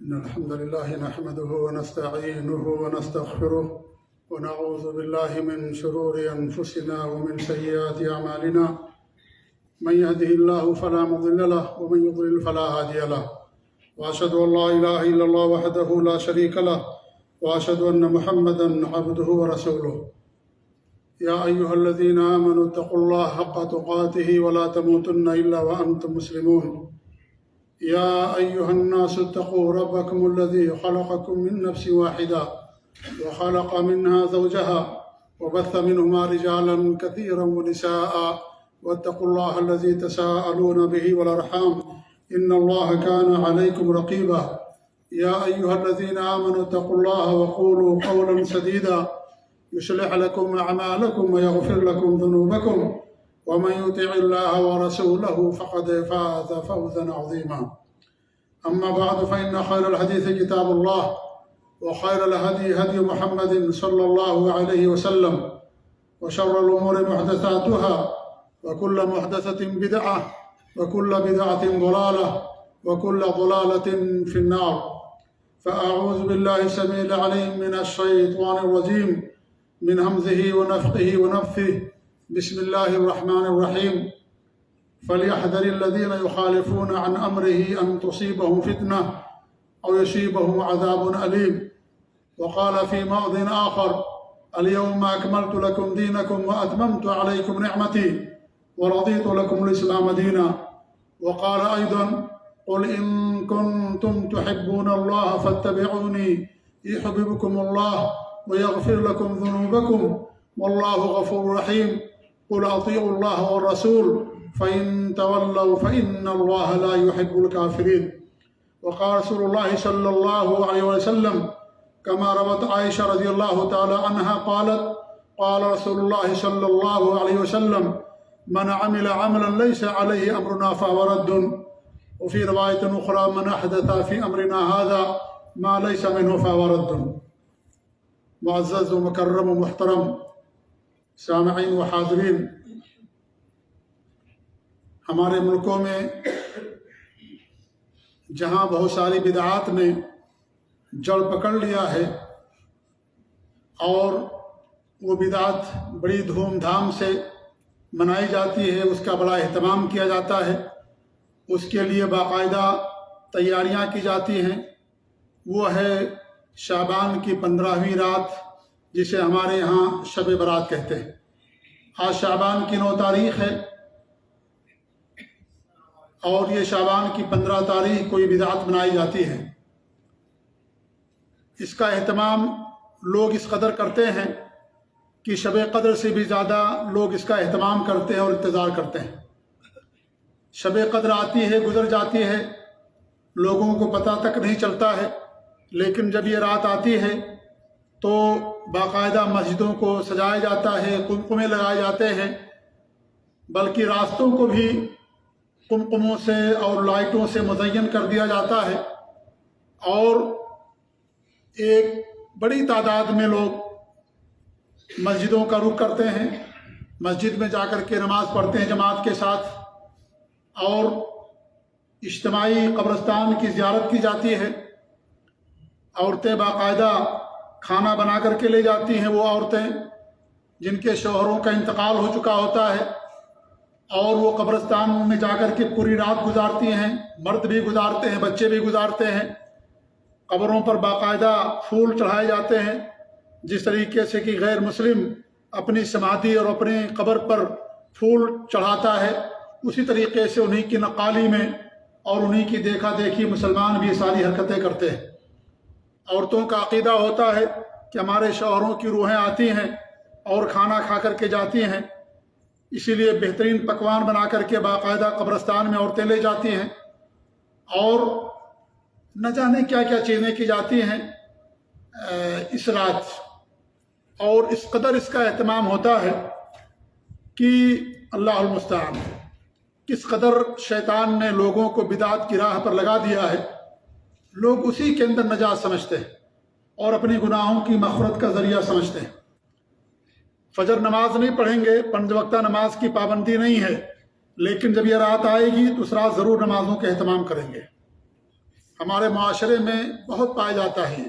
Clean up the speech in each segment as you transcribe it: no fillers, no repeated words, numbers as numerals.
إن الحمد لله نحمده ونستعينه ونستغفره ونعوذ بالله من شرور أنفسنا ومن سيئات أعمالنا من يهده الله فلا مضل له ومن يضلل فلا هادي له وأشهد أن لا إله إلا الله وحده لا شريك له وأشهد أن محمدا عبده ورسوله يا أيها الذين آمنوا اتقوا الله حق تقاته ولا تموتن إلا وأنتم مسلمون يا أيها الناس اتقوا ربكم الذي خلقكم من نفس واحدة وخلق منها زوجها وبث منهما رجالا كثيرا ونساء واتقوا الله الذي تساءلون به والأرحام إن الله كان عليكم رقيبا يا أيها الذين آمنوا اتقوا الله وقولوا قولا سديدا يصلح لكم أعمالكم ويغفر لكم ذنوبكم ومن يطع الله ورسوله فقد فاز فوزا عظيما أما بعد فإن خير الحديث كتاب الله وخير الهدي هدي محمد صلى الله عليه وسلم وشر الأمور محدثاتها وكل محدثة بدعة وكل بدعة ضلالة وكل ضلالة في النار فأعوذ بالله السميع العليم من الشيطان الرجيم من همزه ونفخه ونفثه بسم الله الرحمن الرحيم فليحذر الذين يخالفون عن أمره أن تصيبهم فتنة أو يصيبهم عذاب أليم وقال في موضع آخر اليوم أكملت لكم دينكم وأتممت عليكم نعمتي ورضيت لكم الإسلام دينا وقال أيضا قل إن كنتم تحبون الله فاتبعوني يحببكم الله ويغفر لكم ذنوبكم والله غفور رحيم قل أطيعوا الله والرسول فإن تولوا فإن الله لا يحب الكافرين وقال رسول الله صلى الله عليه وسلم كما روت عائشة رضي الله تعالى عنها قالت قال رسول الله صلى الله عليه وسلم من عمل عملا ليس عليه أمرنا فهو رد وفي رواية أخرى من أحدث في أمرنا هذا ما ليس منه فهو رد معزز و مکرم و محترم سامعین و حاضرین، ہمارے ملکوں میں جہاں بہت ساری بدعات نے جڑ پکڑ لیا ہے اور وہ بدعات بڑی دھوم دھام سے منائی جاتی ہے، اس کا بڑا اہتمام کیا جاتا ہے، اس کے لیے باقاعدہ تیاریاں کی جاتی ہیں، وہ ہے شعبان کی 15ویں رات جسے ہمارے ہاں شب برات کہتے ہیں۔ آج شعبان کی 9 تاریخ ہے اور یہ شعبان کی 15 تاریخ کو یہ بدعت منائی جاتی ہے۔ اس کا اہتمام لوگ اس قدر کرتے ہیں کہ شب قدر سے بھی زیادہ لوگ اس کا اہتمام کرتے ہیں اور انتظار کرتے ہیں۔ شب قدر آتی ہے، گزر جاتی ہے، لوگوں کو پتہ تک نہیں چلتا ہے، لیکن جب یہ رات آتی ہے تو باقاعدہ مسجدوں کو سجایا جاتا ہے، قمقمے لگائے جاتے ہیں، بلکہ راستوں کو بھی قمقموں سے اور لائٹوں سے مزین کر دیا جاتا ہے، اور ایک بڑی تعداد میں لوگ مسجدوں کا رخ کرتے ہیں، مسجد میں جا کر کے نماز پڑھتے ہیں جماعت کے ساتھ، اور اجتماعی قبرستان کی زیارت کی جاتی ہے۔ عورتیں باقاعدہ کھانا بنا کر کے لے جاتی ہیں، وہ عورتیں جن کے شوہروں کا انتقال ہو چکا ہوتا ہے، اور وہ قبرستان میں جا کر کے پوری رات گزارتی ہیں، مرد بھی گزارتے ہیں، بچے بھی گزارتے ہیں۔ قبروں پر باقاعدہ پھول چڑھائے جاتے ہیں، جس طریقے سے کہ غیر مسلم اپنی سمادھی اور اپنی قبر پر پھول چڑھاتا ہے، اسی طریقے سے انہی کی نقالی میں اور انہی کی دیکھا دیکھی مسلمان بھی ساری حرکتیں کرتے ہیں۔ عورتوں کا عقیدہ ہوتا ہے کہ ہمارے شوہروں کی روحیں آتی ہیں اور کھانا کھا کر کے جاتی ہیں، اسی لیے بہترین پکوان بنا کر کے باقاعدہ قبرستان میں عورتیں لے جاتی ہیں، اور نہ جانے کیا کیا چیزیں کی جاتی ہیں اس رات، اور اس قدر اس کا اہتمام ہوتا ہے کہ اللہ المستعان کس قدر شیطان نے لوگوں کو بدعت کی راہ پر لگا دیا ہے۔ لوگ اسی کے اندر نجات سمجھتے ہیں اور اپنی گناہوں کی مغفرت کا ذریعہ سمجھتے ہیں۔ فجر نماز نہیں پڑھیں گے، 5 وقتہ نماز کی پابندی نہیں ہے، لیکن جب یہ رات آئے گی تو اس رات ضرور نمازوں کا اہتمام کریں گے۔ ہمارے معاشرے میں بہت پایا جاتا ہے،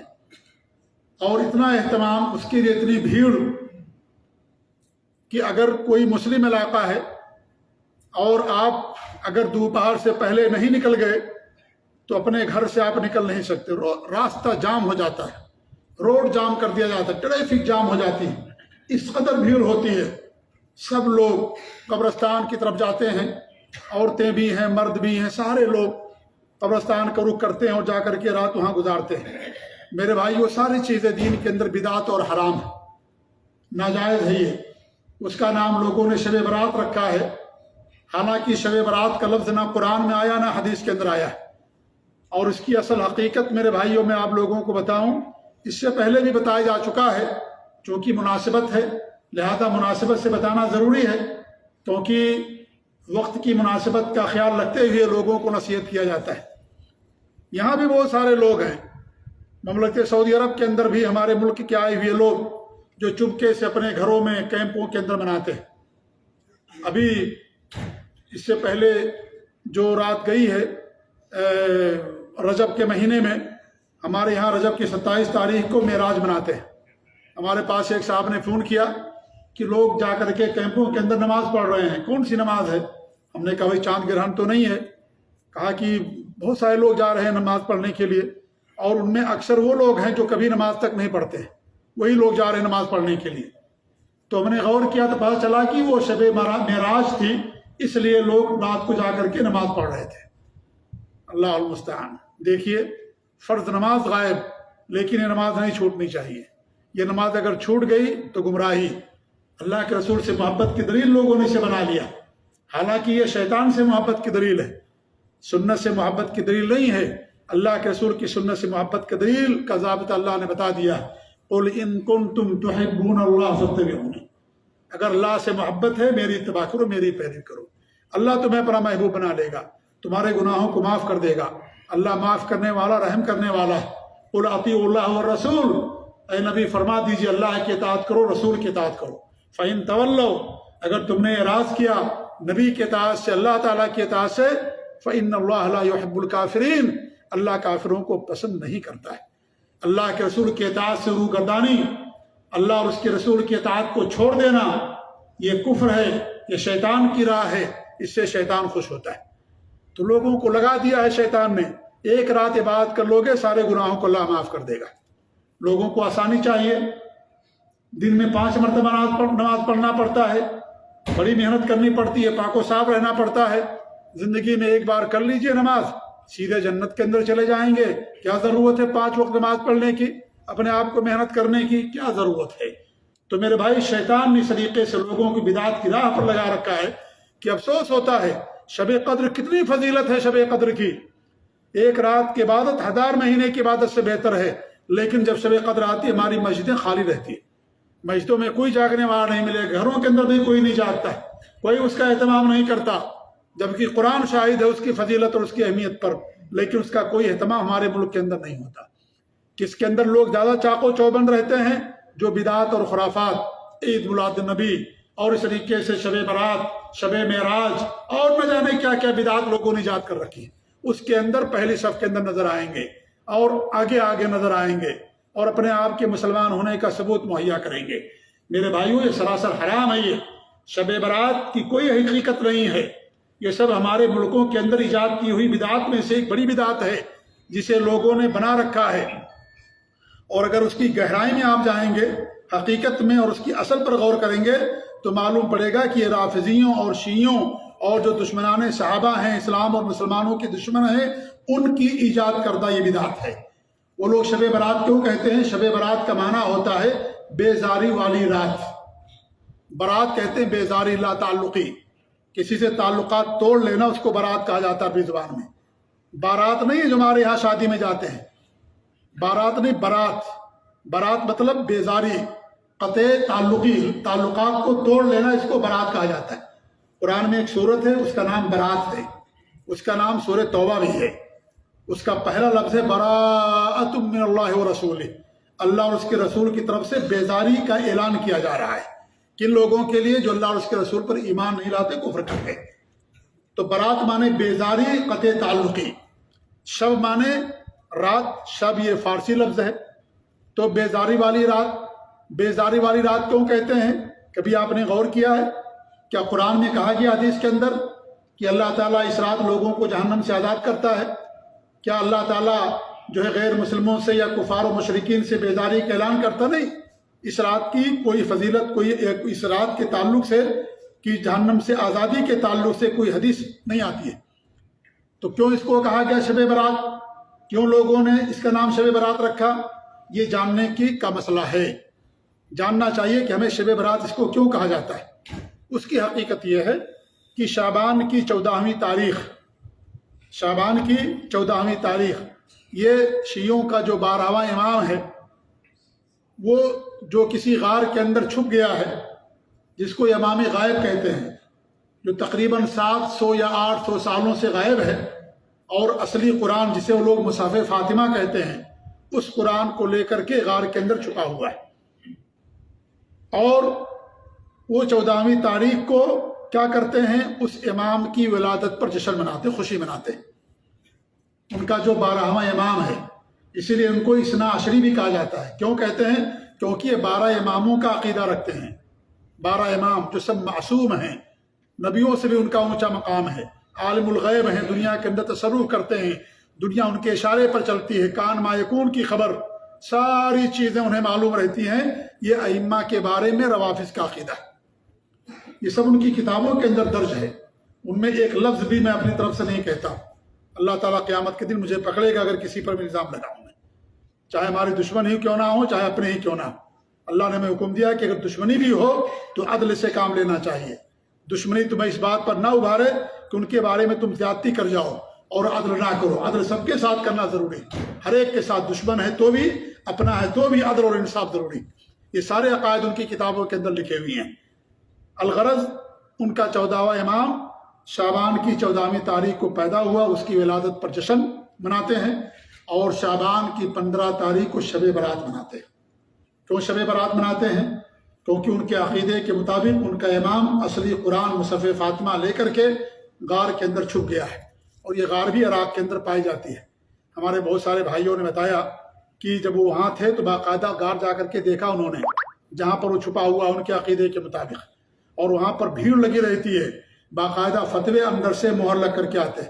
اور اتنا اہتمام، اس کے لیے اتنی بھیڑ کہ اگر کوئی مسلم علاقہ ہے اور آپ اگر دوپہر سے پہلے نہیں نکل گئے تو اپنے گھر سے آپ نکل نہیں سکتے، راستہ جام ہو جاتا ہے، روڈ جام کر دیا جاتا ہے، ٹریفک جام ہو جاتی ہے، اس قدر بھیڑ ہوتی ہے۔ سب لوگ قبرستان کی طرف جاتے ہیں، عورتیں بھی ہیں، مرد بھی ہیں، سارے لوگ قبرستان کا رخ کرتے ہیں اور جا کر کے رات وہاں گزارتے ہیں۔ میرے بھائی، وہ ساری چیزیں دین کے اندر بدعت اور حرام ہے، ناجائز ہے یہ۔ اس کا نام لوگوں نے شب برات رکھا ہے، حالانکہ شب برات کا لفظ نہ قرآن میں آیا نہ حدیث کے اندر آیا ہے، اور اس کی اصل حقیقت میرے بھائیوں میں آپ لوگوں کو بتاؤں، اس سے پہلے بھی بتایا جا چکا ہے، چونکہ مناسبت ہے لہذا مناسبت سے بتانا ضروری ہے، کیونکہ وقت کی مناسبت کا خیال رکھتے ہوئے لوگوں کو نصیحت کیا جاتا ہے۔ یہاں بھی بہت سارے لوگ ہیں، مملکت سعودی عرب کے اندر بھی ہمارے ملک کے آئے ہوئے لوگ جو چپکے سے اپنے گھروں میں کیمپوں کے اندر مناتے ہیں۔ ابھی اس سے پہلے جو رات گئی ہے رجب کے مہینے میں، ہمارے یہاں رجب کی 27 تاریخ کو معراج مناتے ہیں۔ ہمارے پاس ایک صاحب نے فون کیا کہ لوگ جا کر کے کیمپوں کے اندر نماز پڑھ رہے ہیں، کون سی نماز ہے؟ ہم نے کہا بھائی چاند گرہن تو نہیں ہے؟ کہا کہ بہت سارے لوگ جا رہے ہیں نماز پڑھنے کے لیے، اور ان میں اکثر وہ لوگ ہیں جو کبھی نماز تک نہیں پڑھتے ہیں، وہی لوگ جا رہے ہیں نماز پڑھنے کے لیے۔ تو ہم نے غور کیا تو پتہ چلا کہ وہ شب معراج تھی، اس لیے لوگ رات کو جا کر کے نماز پڑھ رہے تھے۔ اللہ المستعان۔ دیکھیے، فرض نماز غائب، لیکن یہ نماز نہیں چھوٹنی چاہیے۔ یہ نماز اگر چھوٹ گئی تو گمراہی، اللہ کے رسول سے محبت کی دلیل لوگوں نے اسے بنا لیا، حالانکہ یہ شیطان سے محبت کی دلیل ہے، سنت سے محبت کی دلیل نہیں ہے۔ اللہ کے رسول کی سنت سے محبت کی دلیل کا ضابطہ اللہ نے بتا دیا، قُلْ إِن كُنتُمْ تُحِبُّونَ اللَّهَ فَاتَّبِعُونِی، اگر اللہ سے محبت ہے میری اتباع کرو، میری پیروی کرو، اللہ تمہیں اپنا محبوب بنا لے گا، تمہارے گناہوں کو معاف کر دے گا۔ اللہ معاف کرنے والا، رحم کرنے والا ہے۔ قُلْ أَطِیعُوا اللَّهَ وَالرَّسُولَ، اے نبی فرما دیجیے اللہ کی اطاعت کرو، رسول کی اطاعت کرو۔ فَإِن تَوَلَّوْا، اگر تم نے اعراض کیا نبی کی اطاعت سے، اللہ تعالیٰ کی اطاعت سے، فَإِنَّ اللَّهَ لَا يُحِبُّ الْكَافِرِينَ، اللہ کافروں کو پسند نہیں کرتا ہے۔ اللہ کے رسول کی اطاعت سے روگردانی، اللہ اور اس کے رسول کی اطاعت کو چھوڑ دینا، یہ کفر ہے، یہ شیطان کی راہ ہے، اس سے شیطان خوش ہوتا ہے۔ تو لوگوں کو لگا دیا ہے شیطان نے، ایک رات عبادت کر لوگے سارے گناہوں کو اللہ معاف کر دے گا۔ لوگوں کو آسانی چاہیے، دن میں 5 مرتبہ نماز پڑھنا پڑتا ہے، بڑی محنت کرنی پڑتی ہے، پاک و صاف رہنا پڑتا ہے۔ زندگی میں ایک بار کر لیجئے نماز، سیدھے جنت کے اندر چلے جائیں گے۔ کیا ضرورت ہے 5 وقت نماز پڑھنے کی، اپنے آپ کو محنت کرنے کی؟ کیا ضرورت ہے؟ تو میرے بھائی، شیطان نے اس طریقے سے لوگوں کی بدعت کی راہ پر لگا رکھا ہے کہ افسوس ہوتا ہے۔ شب قدر کتنی فضیلت ہے شب قدر کی، ایک رات کی عبادت 1000 مہینے کی عبادت سے بہتر ہے، لیکن جب شب قدر آتی ہے ہماری مسجدیں خالی رہتی ہیں، مسجدوں میں کوئی جاگنے والا نہیں ملے، گھروں کے اندر بھی کوئی نہیں جاگتا ہے، کوئی اس کا اہتمام نہیں کرتا، جبکہ قرآن شاہد ہے اس کی فضیلت اور اس کی اہمیت پر، لیکن اس کا کوئی اہتمام ہمارے ملک کے اندر نہیں ہوتا۔ کس کے اندر لوگ زیادہ چاق و چوبند رہتے ہیں؟ جو بدعات اور خرافات، عید میلاد النبی اور اس طریقے سے شب برات، شب معراج اور نہ جانے کیا کیا بدعات لوگوں نے ایجاد کر رکھی ہے، اس کے اندر پہلی صف کے اندر نظر آئیں گے اور آگے آگے نظر آئیں گے اور اپنے آپ کے مسلمان ہونے کا ثبوت مہیا کریں گے۔ میرے بھائیوں، یہ سراسر حرام ہے۔ یہ شب برات کی کوئی حقیقت نہیں ہے، یہ سب ہمارے ملکوں کے اندر ایجاد کی ہوئی بدعات میں سے ایک بڑی بدعت ہے جسے لوگوں نے بنا رکھا ہے، اور اگر اس کی گہرائی میں آپ جائیں گے، حقیقت میں اور اس کی اصل پر غور کریں گے تو معلوم پڑے گا کہ یہ رافضیوں اور شیعوں اور جو دشمنان صحابہ ہیں، اسلام اور مسلمانوں کے دشمن ہیں، ان کی ایجاد کردہ یہ بدعت ہے۔ وہ لوگ شب برات کیوں کہتے ہیں؟ شب برات کا معنی ہوتا ہے بیزاری والی رات۔ برات کہتے ہیں بیزاری، لا تعلقی، کسی سے تعلقات توڑ لینا، اس کو برات کہا جاتا ہے عربی زبان میں۔ بارات نہیں ہے جو ہمارے یہاں شادی میں جاتے ہیں، بارات نہیں، برات۔ برات مطلب بیزاری، قطع تعلقی، تعلقات کو توڑ لینا، اس کو برات کہا جاتا ہے۔ قرآن میں ایک سورت ہے، اس کا نام برات ہے، اس کا نام سورہ توبہ بھی ہے۔ اس کا پہلا لفظ ہے براءۃ من اللہ ورسولہ، اللہ اور اس کے رسول کی طرف سے بیزاری کا اعلان کیا جا رہا ہے کن لوگوں کے لیے؟ جو اللہ اور اس کے رسول پر ایمان نہیں لاتے، کفر کرتے۔ تو برات مانے بیزاری، قطع تعلقی۔ شب مانے رات، شب یہ فارسی لفظ ہے، تو بیزاری والی رات کیوں کہتے ہیں؟ کبھی آپ نے غور کیا ہے؟ کیا قرآن میں کہا گیا حدیث کے اندر کہ اللہ تعالیٰ اس رات لوگوں کو جہنم سے آزاد کرتا ہے؟ کیا اللہ تعالیٰ جو ہے غیر مسلموں سے یا کفار و مشرکین سے بیزاری کا اعلان کرتا نہیں؟ اس رات کی کوئی فضیلت، اس رات کے تعلق سے کہ جہنم سے آزادی کے تعلق سے کوئی حدیث نہیں آتی ہے۔ تو کیوں اس کو کہا گیا شب برات؟ کیوں لوگوں نے اس کا نام شب برات رکھا؟ یہ جاننے کا مسئلہ ہے، جاننا چاہیے کہ ہمیں شب برات اس کو کیوں کہا جاتا ہے۔ اس کی حقیقت یہ ہے کہ شعبان کی 14ویں تاریخ یہ شیعوں کا جو 12واں امام ہے، وہ جو کسی غار کے اندر چھپ گیا ہے، جس کو امام غائب کہتے ہیں، جو تقریباً 700 یا 800 سالوں سے غائب ہے، اور اصلی قرآن جسے وہ لوگ مصحف فاطمہ کہتے ہیں، اس قرآن کو لے کر کے غار کے اندر چھپا ہوا ہے۔ اور وہ 14ویں تاریخ کو کیا کرتے ہیں؟ اس امام کی ولادت پر جشن مناتے، خوشی مناتے ہیں۔ ان کا جو 12واں امام ہے، اسی لیے ان کو اثنا عشری بھی کہا جاتا ہے۔ کیوں کہتے ہیں؟ کیونکہ یہ 12 اماموں کا عقیدہ رکھتے ہیں۔ 12 امام جو سب معصوم ہیں، نبیوں سے بھی ان کا اونچا مقام ہے، عالم الغیب ہیں، دنیا کے اندر تصرف کرتے ہیں، دنیا ان کے اشارے پر چلتی ہے، کان ما یکون کی خبر، ساری چیزیں انہیں معلوم رہتی ہیں۔ یہ ائمہ کے بارے میں روافض کا عقیدہ ہے، یہ سب ان کی کتابوں کے اندر درج ہے۔ ان میں ایک لفظ بھی میں اپنی طرف سے نہیں کہتا۔ اللہ تعالیٰ قیامت کے دن مجھے پکڑے گا اگر کسی پر بھی الزام لگاؤں میں، چاہے ہمارے دشمن ہی کیوں نہ ہو، چاہے اپنے ہی کیوں نہ ہو۔ اللہ نے ہمیں حکم دیا کہ اگر دشمنی بھی ہو تو عدل سے کام لینا چاہیے۔ دشمنی تمہیں اس بات پر نہ ابھارے کہ ان کے بارے میں تم زیادتی کر جاؤ اور عدل نہ کرو۔ عدل سب کے ساتھ کرنا ضروری، ہر ایک کے ساتھ، دشمن ہے تو بھی، اپنا ہے تو بھی عدل اور انصاف ضروری۔ یہ سارے عقائد ان کی کتابوں کے اندر لکھے ہوئے ہیں۔ الغرض ان کا 14واں امام شعبان کی 14ویں تاریخ کو پیدا ہوا، اس کی ولادت پر جشن مناتے ہیں، اور شعبان کی 15 تاریخ کو شب برات مناتے ہیں۔ کیوں شب برات مناتے ہیں؟ کیونکہ ان کے عقیدے کے مطابق ان کا امام اصلی قرآن مصحف فاطمہ لے کر کے غار کے اندر چھپ گیا ہے، اور یہ غار بھی عراق کے اندر پائی جاتی ہے۔ ہمارے بہت سارے بھائیوں نے بتایا کہ جب وہ وہاں تھے تو باقاعدہ غار جا کر کے دیکھا انہوں نے، جہاں پر وہ چھپا ہوا ان کے عقیدے کے مطابق، اور وہاں پر بھیڑ لگی رہتی ہے، باقاعدہ فتوے اندر سے مہر لگ کر کے آتے ہیں۔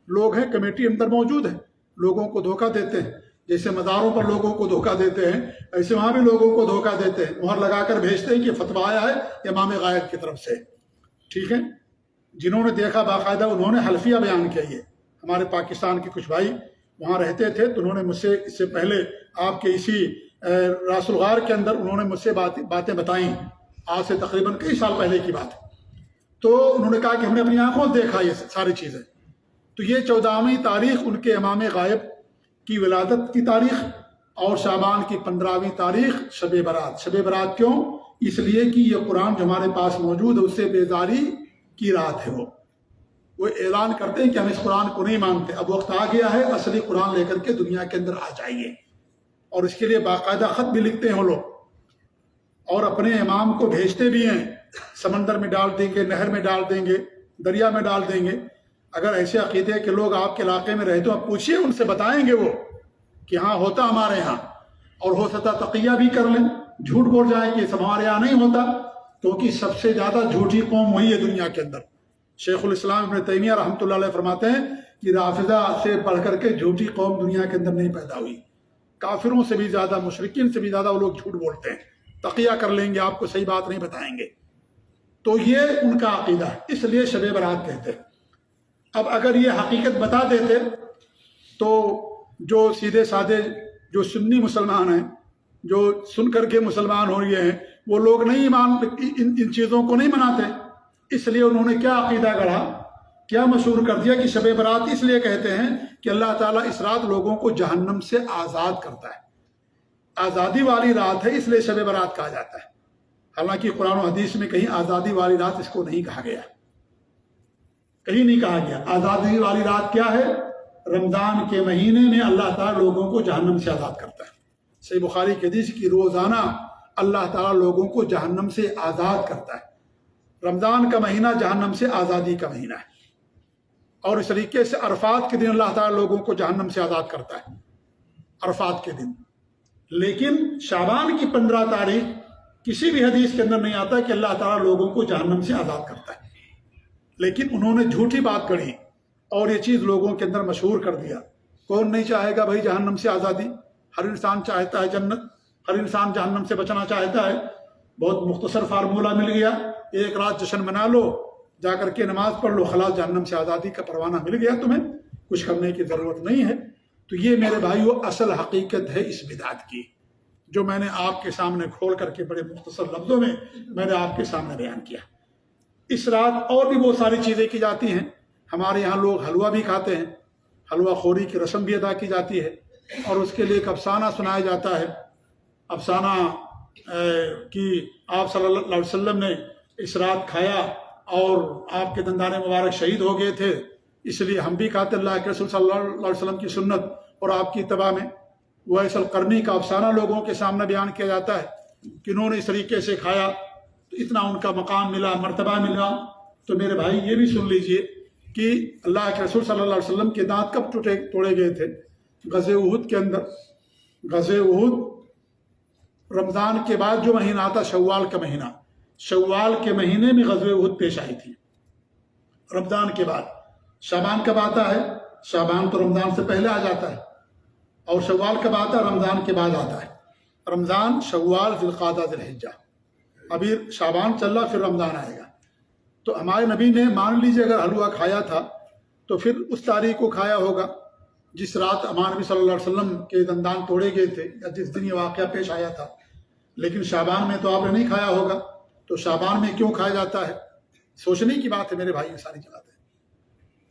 لوگ ہیں، کمیٹی اندر موجود ہے، لوگوں کو دھوکہ دیتے ہیں، جیسے مزاروں پر لوگوں کو دھوکہ دیتے ہیں، ایسے وہاں بھی لوگوں کو دھوکہ دیتے ہیں، مہر لگا کر بھیجتے ہیں کہ فتویٰ آیا ہے امام غائب کی طرف سے۔ ٹھیک ہے، جنہوں نے دیکھا باقاعدہ انہوں نے حلفیہ بیان کیا۔ یہ ہمارے پاکستان کے کچھ بھائی وہاں رہتے تھے، تو انہوں نے مجھ سے اس سے پہلے آپ کے اسی راس الغار کے اندر انہوں نے مجھ سے باتیں بتائیں، آج سے تقریباً کئی سال پہلے کی بات۔ تو انہوں نے کہا کہ ہم نے اپنی آنکھوں سے دیکھا یہ ساری چیزیں۔ تو یہ 14ویں تاریخ ان کے امام غائب کی ولادت کی تاریخ، اور شعبان کی 15ویں تاریخ شب برات۔ شب برات کیوں؟ اس لیے کہ یہ قرآن جو ہمارے پاس موجود ہے اس سے بیزاری کی رات ہے۔ وہ اعلان کرتے ہیں کہ ہم اس قرآن کو نہیں مانتے، اب وقت آ گیا ہے، اصلی قرآن لے کر کے دنیا کے اندر آ جائیے۔ اور اس کے لیے باقاعدہ خط بھی لکھتے ہیں وہ لوگ، اور اپنے امام کو بھیجتے بھی ہیں، سمندر میں ڈال دیں گے، نہر میں ڈال دیں گے، دریا میں ڈال دیں گے۔ اگر ایسے عقیدے کے لوگ آپ کے علاقے میں رہے تو آپ پوچھیے ان سے، بتائیں گے وہ کہ ہاں ہوتا ہمارے یہاں، اور ہو سکتا تقیہ بھی کر لیں، جھوٹ بول جائیں کہ سب ہمارے یہاں نہیں ہوتا، کیونکہ سب سے زیادہ جھوٹی قوم وہی ہے دنیا کے اندر۔ شیخ الاسلام ابن تیمیہ رحمۃ اللہ علیہ فرماتے ہیں کہ رافضہ سے پڑھ کر کے جھوٹی قوم دنیا کے اندر نہیں پیدا ہوئی۔ کافروں سے بھی زیادہ، مشرکین سے بھی زیادہ وہ لوگ جھوٹ بولتے ہیں، تقیہ کر لیں گے، آپ کو صحیح بات نہیں بتائیں گے۔ تو یہ ان کا عقیدہ ہے، اس لیے شب برات کہتے ہیں۔ اب اگر یہ حقیقت بتا دیتے تو جو سیدھے سادے جو سنی مسلمان ہیں، جو سن کر کے مسلمان ہو گئے ہیں، وہ لوگ نہیں ان چیزوں کو نہیں مناتے۔ اس لیے انہوں نے کیا عقیدہ گڑھا، کیا مشہور کر دیا کہ شب برات اس لیے کہتے ہیں کہ اللہ تعالیٰ اس رات لوگوں کو جہنم سے آزاد کرتا ہے، آزادی والی رات ہے، اس لیے شب برات کہا جاتا ہے۔ حالانکہ قرآن و حدیث میں کہیں آزادی والی رات اس کو نہیں کہا گیا، کہیں نہیں کہا گیا۔ آزادی والی رات کیا ہے؟ رمضان کے مہینے میں اللہ تعالیٰ لوگوں کو جہنم سے آزاد کرتا ہے۔ صحیح بخاری کی حدیث کی روزانہ اللہ تعالیٰ لوگوں کو جہنم سے آزاد کرتا ہے۔ رمضان کا مہینہ جہنم سے آزادی کا مہینہ ہے، اور اس طریقے سے عرفات کے دن اللہ تعالیٰ لوگوں کو جہنم سے آزاد کرتا ہے۔ عرفات کے دن. لیکن شعبان کی 15 تاریخ کسی بھی حدیث کے اندر نہیں آتا کہ اللہ تعالیٰ لوگوں کو جہنم سے آزاد کرتا ہے. لیکن انہوں نے جھوٹی بات کہی اور یہ چیز لوگوں کے اندر مشہور کر دیا. کون نہیں چاہے گا بھائی جہنم سے آزادی؟ ہر انسان چاہتا ہے جنت، ہر انسان جہنم سے بچنا چاہتا ہے. بہت مختصر فارمولہ مل گیا، ایک رات جشن منا لو، جا کر کے نماز پڑھ لو، خلاص جہنم سے آزادی کا پروانہ مل گیا، تمہیں کچھ کرنے کی ضرورت نہیں ہے. تو یہ میرے بھائیو اصل حقیقت ہے اس بدعت کی، جو میں نے آپ کے سامنے کھول کر کے بڑے مختصر لفظوں میں نے آپ کے سامنے بیان کیا. اس رات اور بھی بہت ساری چیزیں کی جاتی ہیں. ہمارے یہاں لوگ حلوہ بھی کھاتے ہیں، حلوہ خوری کی رسم بھی ادا کی جاتی ہے، اور اس کے لیے ایک افسانہ سنایا جاتا ہے. افسانہ کہ آپ صلی اللہ علیہ وسلم نے اس رات کھایا اور آپ کے دندان مبارک شہید ہو گئے تھے، اس لیے ہم بھی کھاتے اللہ کے رسول صلی اللہ علیہ وسلم کی سنت اور آپ کی اتباع میں. ویس القرنی کا افسانہ لوگوں کے سامنے بیان کیا جاتا ہے کہ انہوں نے اس طریقے سے کھایا تو اتنا ان کا مقام ملا، مرتبہ ملا. تو میرے بھائی یہ بھی سن لیجئے کہ اللہ کے رسول صلی اللہ علیہ وسلم کے دانت کب توڑے گئے تھے؟ غزوہ احد کے اندر. غزوہ احد رمضان کے بعد جو مہینہ آتا، شوال کا مہینہ، شوال کے مہینے میں غزوہ احد پیش آئی تھی. رمضان کے بعد. شعبان کب آتا ہے؟ شعبان تو رمضان سے پہلے آ جاتا ہے. اور شوال کب آتا ہے؟ رمضان کے بعد آتا ہے. رمضان، شوال، ذی القعدہ، ذی الحجہ. ابھی شعبان چل رہا، پھر رمضان آئے گا. تو ہمارے نبی نے مان لیجیے اگر حلوہ کھایا تھا تو پھر اس تاریخ کو کھایا ہوگا جس رات ہمارے نبی صلی اللہ علیہ وسلم کے دندان توڑے گئے تھے، یا جس دن یہ واقعہ پیش آیا تھا. لیکن شعبان میں تو آپ نے نہیں کھایا ہوگا، تو شعبان میں کیوں کھایا جاتا ہے؟ سوچنے کی بات ہے میرے بھائی، یہ ساری باتیں.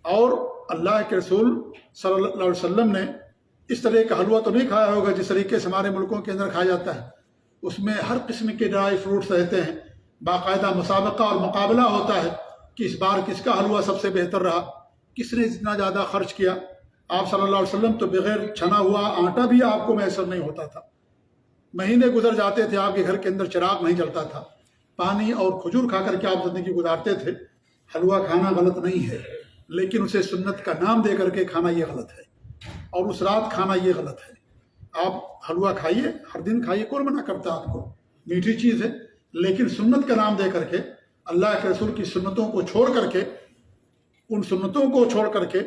اور اللہ کے رسول صلی اللہ علیہ وسلم نے اس طرح کا حلوہ تو نہیں کھایا ہوگا جس طریقے سے ہمارے ملکوں کے اندر کھایا جاتا ہے. اس میں ہر قسم کے ڈرائی فروٹس رہتے ہیں، باقاعدہ مسابقہ اور مقابلہ ہوتا ہے کہ اس بار کس کا حلوہ سب سے بہتر رہا، کس نے اتنا زیادہ خرچ کیا. آپ صلی اللہ علیہ وسلم تو بغیر چھنا ہوا آٹا بھی آپ کو میسر نہیں ہوتا تھا. مہینے گزر جاتے تھے، آپ کے گھر کے اندر چراغ نہیں جلتا تھا، پانی اور کھجور کھا کر کے آپ زندگی گزارتے تھے. حلوہ کھانا غلط نہیں ہے، لیکن اسے سنت کا نام دے کر کے کھانا یہ غلط ہے، اور اس رات کھانا یہ غلط ہے. آپ حلوہ کھائیے، ہر دن کھائیے، کون منع کرتا آپ کو؟ میٹھی چیز ہے، لیکن سنت کا نام دے کر کے، اللہ کے رسول کی سنتوں کو چھوڑ کر کے، ان سنتوں کو چھوڑ کر کے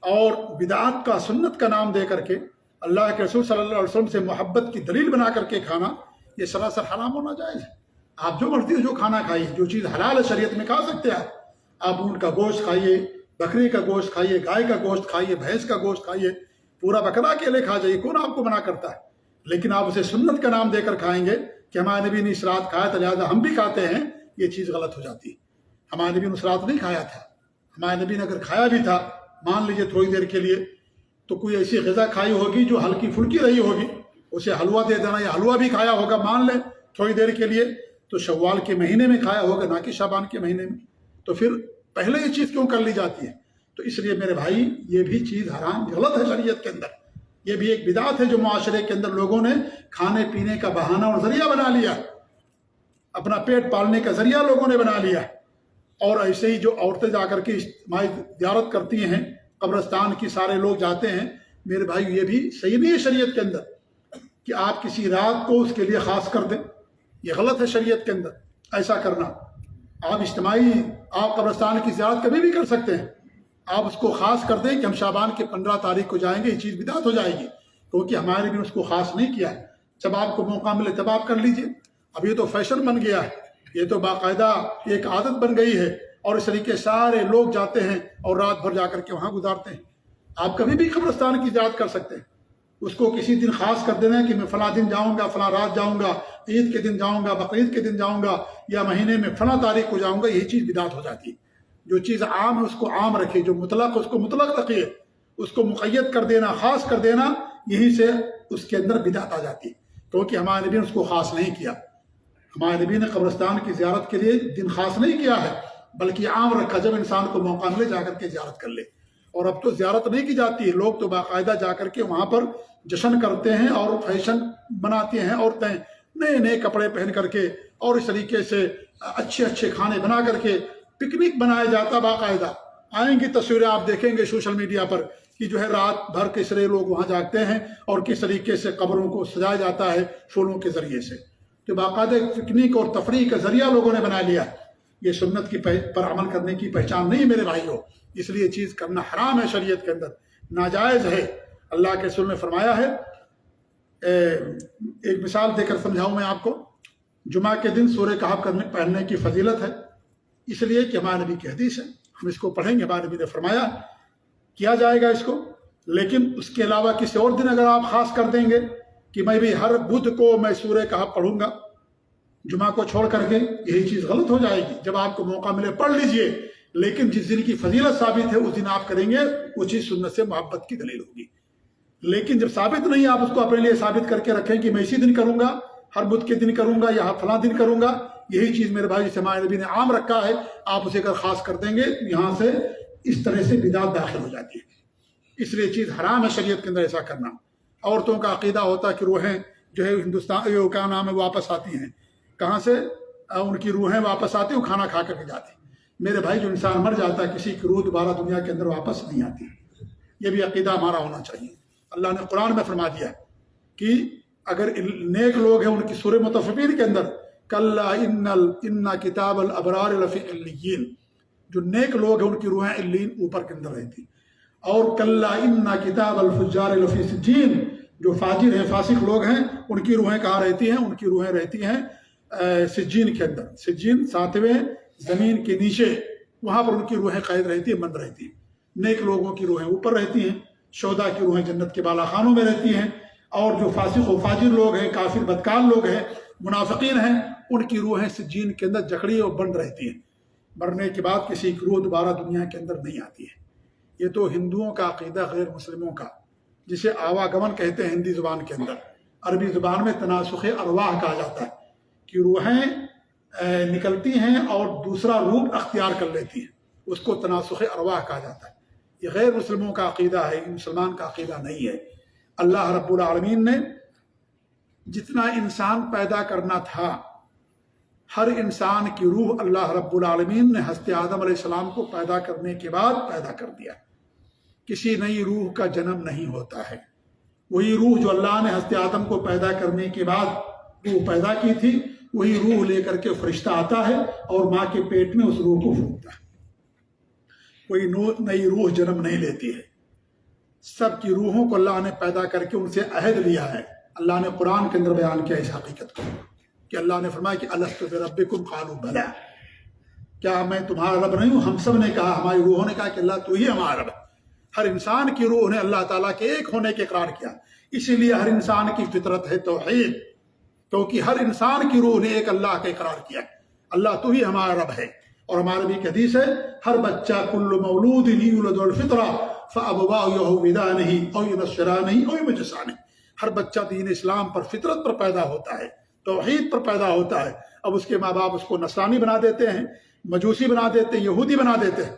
اور بدعات کا سنت کا نام دے کر کے اللہ کے رسول صلی اللہ علیہ وسلم سے محبت کی دلیل بنا کر کے کھانا، یہ سراسر حرام ہونا جائز ہے. آپ جو مرضی جو کھانا کھائیے، جو چیز حلال ہے شریعت میں کھا سکتے ہیں. آپ اونٹ کا گوشت کھائیے، بکری کا گوشت کھائیے، گائے کا گوشت کھائیے، بھینس کا گوشت کھائیے، پورا بکرا اکیلے کھا جائیے، کون آپ کو منع کرتا ہے؟ لیکن آپ اسے سنت کا نام دے کر کھائیں گے کہ ہمارے نبی نے اس رات کھایا تھا لہٰذا ہم بھی کھاتے ہیں، یہ چیز غلط ہو جاتی ہے. ہمارے نبی نے اس رات نہیں کھایا تھا. ہمارے نبی نے اگر کھایا بھی تھا، مان لیجیے تھوڑی دیر کے لیے، تو کوئی ایسی غذا کھائی ہوگی جو ہلکی پھلکی رہی ہوگی، اسے حلوہ دے دینا، یا حلوہ بھی کھایا ہوگا مان لیں تھوڑی دیر کے لیے، تو شوال کے مہینے میں کھایا ہوگا، نہ کہ شعبان کے مہینے میں. تو پھر پہلے یہ چیز کیوں کر لی جاتی ہے؟ تو اس لیے میرے بھائی یہ بھی چیز حرام غلط ہے شریعت کے اندر. یہ بھی ایک بدعت ہے جو معاشرے کے اندر لوگوں نے کھانے پینے کا بہانہ اور ذریعہ بنا لیا، اپنا پیٹ پالنے کا ذریعہ لوگوں نے بنا لیا. اور ایسے ہی جو عورتیں جا کر کے اجتماعی زیارت کرتی ہیں، قبرستان کی سارے لوگ جاتے ہیں، میرے بھائی یہ بھی صحیح نہیں ہے شریعت کے اندر کہ آپ کسی رات کو اس کے لیے خاص کر دیں. یہ غلط ہے شریعت کے اندر ایسا کرنا. آپ اجتماعی، آپ قبرستان کی زیارت کبھی بھی کر سکتے ہیں، آپ اس کو خاص کر دیں کہ ہم شعبان کے 15 تاریخ کو جائیں گے، یہ چیز بدعت ہو جائے گی، کیونکہ ہمارے بھی اس کو خاص نہیں کیا ہے. جب آپ کو موقع ملے تب آپ کر لیجئے. اب یہ تو فیشن بن گیا ہے، یہ تو باقاعدہ ایک عادت بن گئی ہے، اور اس طریقے سارے لوگ جاتے ہیں اور رات بھر جا کر کے وہاں گزارتے ہیں. آپ کبھی بھی قبرستان کی زیارت کر سکتے ہیں. اس کو کسی دن خاص کر دینا کہ میں فلاں دن جاؤں گا، فلاں رات جاؤں گا، عید کے دن جاؤں گا، بقرعید کے دن جاؤں گا، یا مہینے میں فلاں تاریخ کو جاؤں گا، یہ چیز بدعت ہو جاتی ہے. جو چیز عام ہے اس کو عام رکھے، جو مطلق اس کو مطلق رکھیے، اس کو مقید کر دینا، خاص کر دینا، یہی سے اس کے اندر بدعت آ جاتی ہے، کیونکہ ہمارے نبی نے اس کو خاص نہیں کیا. ہمارے نبی نے قبرستان کی زیارت کے لیے دن خاص نہیں کیا ہے، بلکہ عام رکھا، جب انسان کو موقع ملے جا کر کے زیارت کر لے. اور اب تو زیارت نہیں کی جاتی ہے، لوگ تو باقاعدہ جا کر کے وہاں پر جشن کرتے ہیں اور فیشن بناتی ہیں عورتیں، نئے نئے کپڑے پہن کر کے، اور اس طریقے سے اچھے اچھے کھانے بنا کر کے پکنک بنایا جاتا. باقاعدہ آئیں گی تصویریں آپ دیکھیں گے سوشل میڈیا پر کہ جو ہے رات بھر کس طرح لوگ وہاں جاگتے ہیں اور کس طریقے سے قبروں کو سجایا جاتا ہے پھولوں کے ذریعے سے. تو باقاعدہ پکنک اور تفریح کا ذریعہ لوگوں نے بنا لیا. یہ سنت کی پر عمل کرنے کی پہچان نہیں میرے بھائیوں. اس لیے یہ چیز کرنا حرام ہے شریعت کے اندر, ناجائز ہے. اللہ کے رسول نے فرمایا ہے, ایک مثال دے کر سمجھاؤں میں آپ کو. جمعہ کے دن سورہ کہف پڑھنے کی فضیلت ہے, اس لیے کہ ہمارے نبی کی حدیث ہے, ہم اس کو پڑھیں گے. ہمارے نبی نے فرمایا کیا جائے گا اس کو, لیکن اس کے علاوہ کسی اور دن اگر آپ خاص کر دیں گے کہ میں بھی ہر بدھ کو میں سورہ کہف پڑھوں گا جمعہ کو چھوڑ کر کے, یہی چیز غلط ہو جائے گی. جب آپ کو موقع ملے پڑھ لیجئے, لیکن جس دن کی فضیلت ثابت ہے اس دن آپ کریں گے, وہ چیز سنت سے محبت کی دلیل ہوگی. لیکن جب ثابت نہیں, آپ اس کو اپنے لیے ثابت کر کے رکھیں کہ میں اسی دن کروں گا, ہر بدھ کے دن کروں گا یا فلاں دن کروں گا, یہی چیز میرے بھائی جسے ہمارے نبی نے عام رکھا ہے, آپ اسے اگر خاص کر دیں گے یہاں سے اس طرح سے بدعت داخل ہو جاتی ہے. اس لیے چیز حرام ہے شریعت کے اندر ایسا کرنا. عورتوں کا عقیدہ ہوتا ہے کہ روحیں جو ہے ہندوستان کا نام ہے واپس آتی ہیں. کہاں سے ان کی روحیں واپس آتی ہیں؟ وہ کھانا کھا کر کے جاتی ہیں. میرے بھائی جو انسان مر جاتا ہے کسی کی روح دوبارہ دنیا کے اندر واپس نہیں آتی. یہ بھی عقیدہ ہمارا ہونا چاہیے. اللہ نے قرآن میں فرما دیا کہ اگر نیک لوگ ہیں, ان کی سورہ مطففین کے اندر کلا ان کتاب الابرار لفی علیین, جو نیک لوگ ہیں ان کی روحیں علیین اوپر کے اندر رہتی. اور کلا ان کتاب الفجار لفی سجین, جو فاجر ہیں فاسق لوگ ہیں ان کی روحیں کہاں رہتی ہیں؟ ان کی روحیں رہتی ہیں سجین کے اندر. سجین 7ویں زمین کے نیچے, وہاں پر ان کی روحیں قید رہتی ہیں, بند رہتی ہیں. نیک لوگوں کی روحیں اوپر رہتی ہیں, شہداء کی روحیں جنت کے بالا خانوں میں رہتی ہیں. اور جو فاسق و فاجر لوگ ہیں, کافر بدکار لوگ ہیں, منافقین ہیں, ان کی روحیں سجین کے اندر جکڑی اور بند رہتی ہیں. مرنے کے بعد کسی کی روح دوبارہ دنیا کے اندر نہیں آتی ہے. یہ تو ہندوؤں کا عقیدہ, غیر مسلموں کا, جسے آواگمن کہتے ہیں ہندی زبان کے اندر. عربی زبان میں تناسخ ارواح کہا جاتا ہے کہ روحیں نکلتی ہیں اور دوسرا روپ اختیار کر لیتی ہیں, اس کو تناسخ ارواح کہا جاتا ہے. یہ غیر مسلموں کا عقیدہ ہے, یہ مسلمان کا عقیدہ نہیں ہے. اللہ رب العالمین نے جتنا انسان پیدا کرنا تھا, ہر انسان کی روح اللہ رب العالمین نے حضرت آدم علیہ السلام کو پیدا کرنے کے بعد پیدا کر دیا. کسی نئی روح کا جنم نہیں ہوتا ہے. وہی روح جو اللہ نے حضرت آدم کو پیدا کرنے کے بعد روح پیدا کی تھی, وہی روح لے کر کے فرشتہ آتا ہے اور ماں کے پیٹ میں اس روح کو پھونکتا ہے. کوئی نئی روح جنم نہیں لیتی ہے. سب کی روحوں کو اللہ نے پیدا کر کے ان سے عہد لیا ہے. اللہ نے قرآن کے اندر بیان کیا اس حقیقت کو کہ اللہ نے فرمایا کہ الست بربکم قالوا بلی, کیا میں تمہارا رب نہیں ہوں؟ ہم سب نے کہا, ہماری روحوں نے کہا کہ اللہ تو ہی ہمارا رب ہے. ہر انسان کی روح نے اللہ تعالیٰ کے ایک ہونے کے اقرار کیا. اسی لیے ہر انسان کی فطرت ہے توحید, کیونکہ ہر انسان کی روح نے ایک اللہ کا اقرار کیا, اللہ تو ہی ہمارا رب ہے. اور ہمارے بھی حدیث ہے, ہر بچہ کل مولود یولد الفطرہ فابواہ یہودانہ او ینصرانہ او یمجسانہ, ہر بچہ دین اسلام پر فطرت پر پیدا ہوتا ہے, توحید پر پیدا ہوتا ہے. اب اس کے ماں باپ اس کو نصرانی بنا دیتے ہیں, مجوسی بنا دیتے ہیں, یہودی بنا دیتے ہیں.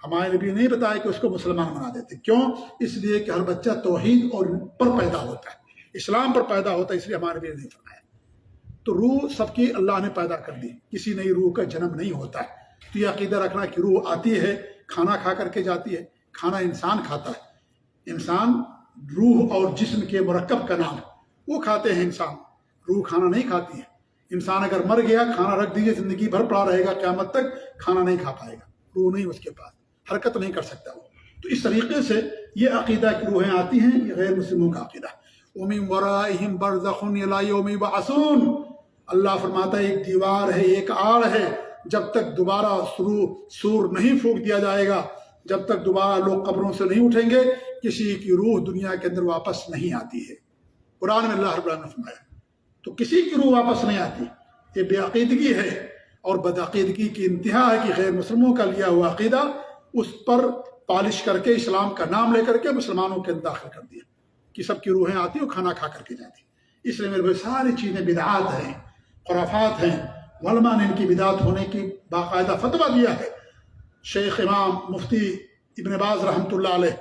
ہمارے نبی نہیں بتایا کہ اس کو مسلمان بنا دیتے. کیوں؟ اس لیے کہ ہر بچہ توحید اور پر پیدا ہوتا ہے, اسلام پر پیدا ہوتا ہے, اس لیے ہمارے نبی نے نہیں فرمایا. تو روح سب کی اللہ نے پیدا کر دی, کسی نئی روح کا جنم نہیں ہوتا ہے. تو یہ عقیدہ رکھنا کہ روح آتی ہے, کھانا کھا کر کے جاتی ہے. کھانا انسان کھاتا ہے, انسان روح اور جسم کے مرکب کا نام ہے, وہ کھاتے ہیں. انسان روح کھانا نہیں کھاتی ہے. انسان اگر مر گیا, کھانا رکھ دیجیے, زندگی بھر پڑا رہے گا, قیامت تک کھانا نہیں کھا پائے گا. روح نہیں اس کے پاس, حرکت نہیں کر سکتا وہ. تو اس طریقے سے یہ عقیدہ کی روحیں آتی ہیں, یہ غیر مسلموں کا عقیدہ. وَمِن وَرَائِهِمْ بَرْزَخٌ إِلَىٰ يَوْمِ يُبْعَثُونَ, اللہ فرماتا ہے ایک دیوار ہے, ایک آڑ ہے, جب تک دوبارہ سور نہیں پھونک دیا جائے گا, جب تک دوبارہ لوگ قبروں سے نہیں اٹھیں گے, کسی کی روح دنیا کے اندر واپس نہیں آتی ہے. قرآن میں اللہ رب العالمین نے فرمایا. تو کسی کی روح واپس نہیں آتی. یہ بے عقیدگی ہے اور بدعقیدگی کی انتہا ہے کہ غیر مسلموں کا لیا ہوا عقیدہ اس پر پالش کر کے اسلام کا نام لے کر کے مسلمانوں کے اندر داخل کر دیا کہ سب کی روحیں آتی اور کھانا کھا کر کے جاتی. اس لیے میرے بھائی ساری چیزیں بدعات ہیں, خرافات ہیں. علماء نے ان کی بدعات ہونے کی باقاعدہ فتویٰ دیا ہے. شیخ امام مفتی ابن باز رحمۃ اللہ علیہ,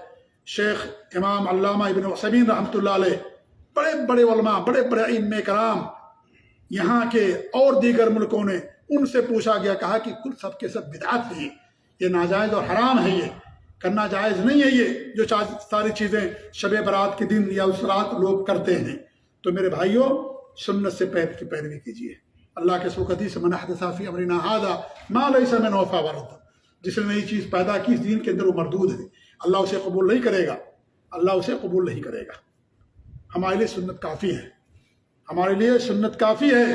شیخ امام علامہ ابن عثیمین رحمۃ اللہ علیہ, بڑے بڑے علماء, بڑے بڑے ائمہ کرام یہاں کے اور دیگر ملکوں نے, ان سے پوچھا گیا, کہا کہ کل سب کے سب بدعات ہیں, یہ ناجائز اور حرام ہے. کرنا جائز نہیں ہے یہ جو ساری چیزیں شب برات کے دن یا اس رات لوگ کرتے ہیں۔ تو میرے بھائیوں، سنت سے کی پیروی کیجیے۔ اللہ کے سوک حدیث من احدث فی امرنا ھذا ما لیس منہ فہو رد، جس نے نئی چیز پیدا کی اس دین کے اندر وہ مردود ہے، اللہ اسے قبول نہیں کرے گا، اللہ اسے قبول نہیں کرے گا۔ ہمارے لیے سنت کافی ہے، ہمارے لیے سنت کافی ہے۔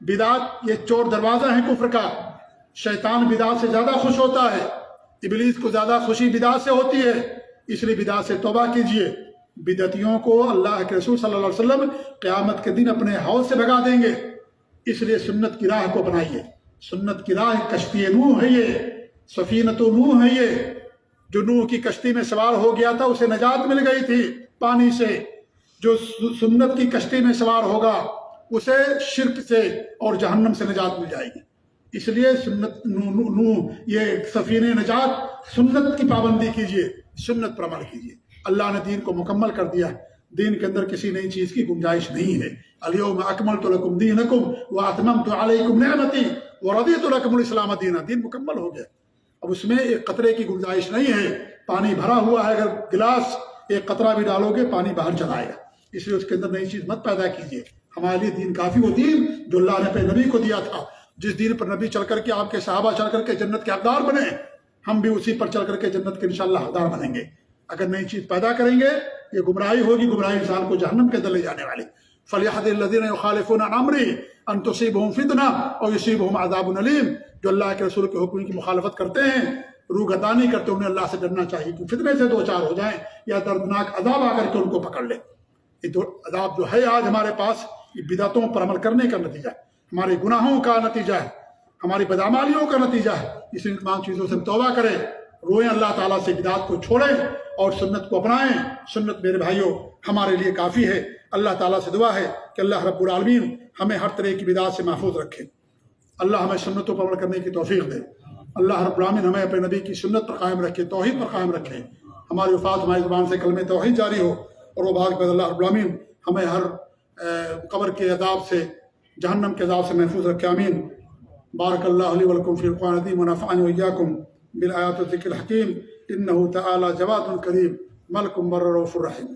بدعت یہ چور دروازہ ہے کفر کا، شیطان بدعت سے زیادہ خوش ہوتا ہے، ابلیس کو زیادہ خوشی بدعت سے ہوتی ہے، اس لیے بدعت سے توبہ کیجیے۔ بدعتیوں کو اللہ کے رسول صلی اللہ علیہ وسلم قیامت کے دن اپنے حوض سے بھگا دیں گے، اس لیے سنت کی راہ کو اپنائیے۔ سنت کی راہ کشتی نوح ہے، یہ سفینۃ نوح ہے، یہ جو نوح کی کشتی میں سوار ہو گیا تھا اسے نجات مل گئی تھی پانی سے۔ جو سنت کی کشتی میں سوار ہوگا اسے شرک سے اور جہنم سے نجات مل جائے گی۔ اس لیے سنت یہ سفینہ نجات، سنت کی پابندی کیجیے، سنت پر عمل کیجیے۔ اللہ نے دین کو مکمل کر دیا ہے، دین کے اندر کسی نئی چیز کی گنجائش نہیں ہے۔ الیوم اکملت لکم دینکم واتممت علیکم نعمتی ورضیت لکم الاسلام دینا، دین مکمل ہو گیا۔ اب اس میں ایک قطرے کی گنجائش نہیں ہے، پانی بھرا ہوا ہے، اگر گلاس ایک قطرہ بھی ڈالو گے پانی باہر چلا آئے گا، اس لیے اس کے اندر نئی چیز مت پیدا کیجیے۔ ہمارے لیے دین کافی، وہ دین جو اللہ نے اپنے نبی کو دیا تھا، جس دین پر نبی چل کر کے آپ کے صحابہ چل کر کے جنت کے حقدار بنے، ہم بھی اسی پر چل کر کے جنت کے انشاءاللہ حقدار بنیں گے۔ اگر نئی چیز پیدا کریں گے یہ گمراہی ہوگی، گمراہی انسان کو جہنم کے اندر لے جانے والی۔ فَلْيَحْذَرِ الَّذِينَ يُخَالِفُونَ عَنْ أَمْرِهِ أَن تُصِيبَهُمْ فِتْنَةٌ أَوْ يُصِيبَهُمْ عَذَابٌ أَلِيمٌ، جو اللہ کے رسول کے حکم کی مخالفت کرتے ہیں، روگردانی کرتے ہیں، انہیں اللہ سے ڈرنا چاہیے کہ فتنے سے دو چار ہو جائیں یا دردناک عذاب آ کر کے ان کو پکڑ لے۔ یہ دو عذاب جو ہے آج ہمارے پاس، یہ بدعتوں پر عمل کرنے کا نتیجہ ہے، ہمارے گناہوں کا نتیجہ ہے، ہماری بدعمالیوں کا نتیجہ ہے۔ اس لیے تمام چیزوں سے توبہ کریں، روئیں اللہ تعالیٰ سے، بدعت کو چھوڑیں اور سنت کو اپنائیں۔ سنت میرے بھائیوں ہمارے لیے کافی ہے۔ اللہ تعالیٰ سے دعا ہے کہ اللہ رب العالمین ہمیں ہر طرح کی بدعت سے محفوظ رکھے، اللہ ہمیں سنتوں پر عمل کرنے کی توفیق دے، اللہ رب العالمین ہمیں اپنے نبی کی سنت پر قائم رکھے، توحید پر قائم رکھے، ہماری وفات ہماری زبان سے کلمہ توحید جاری ہو، اور وہ بعد اللہ رب العالمین ہمیں ہر قبر کے عذاب سے، جہنم کے عذاب سے محفوظ رکھے، آمین۔ بارک اللہ لی ولکم فی القرآن العظیم ونفعنی وإیاکم بالآیات والذکر الحکیم، انہ تعالی جواد کریم ملک بر رؤوف الرحیم۔